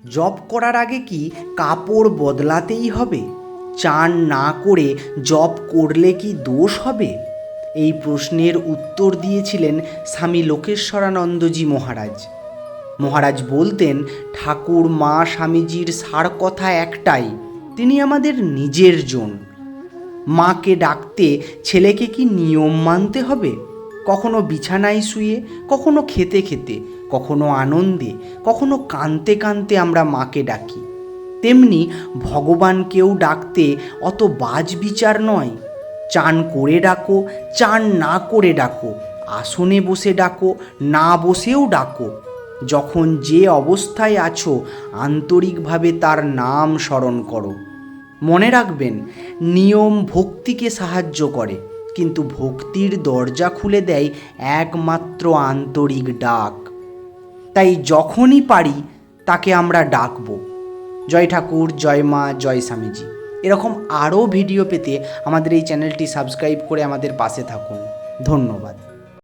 জপ করার আগে কি কাপড় বদলাতেই হবে? চান না করে জপ করলে কি দোষ হবে? এই প্রশ্নের উত্তর দিয়েছিলেন স্বামী লোকেশ্বরানন্দজি মহারাজ। মহারাজ বলতেন, ঠাকুর মা স্বামীজির সার কথা একটাই, তিনি আমাদের নিজের জন। মাকে ডাকতে ছেলেকে কি নিয়ম মানতে হবে? কখনো বিছানায় শুয়ে, কখনো খেতে খেতে, কখনো আনন্দে, কখনো কাঁদতে কাঁদতে আমরা মাকে ডাকি। তেমনি ভগবানকেও ডাকতে অত বাজ বিচার নয়। চান করে ডাকো, চান না করে ডাকো, আসনে বসে ডাকো, না বসেও ডাকো। যখন যে অবস্থায় আছো আন্তরিকভাবে তার নাম স্মরণ করো। মনে রাখবেন, নিয়ম ভক্তিকে সাহায্য করে, কিন্তু ভক্তির দরজা খুলে দেয় একমাত্র আন্তরিক ডাক। তাই যখনই পারি তাকে আমরা ডাকবো। জয় ঠাকুর, জয় মা, জয় স্বামীজি। এরকম আরও ভিডিও পেতে আমাদের এই চ্যানেলটি সাবস্ক্রাইব করে আমাদের পাশে থাকুন। ধন্যবাদ।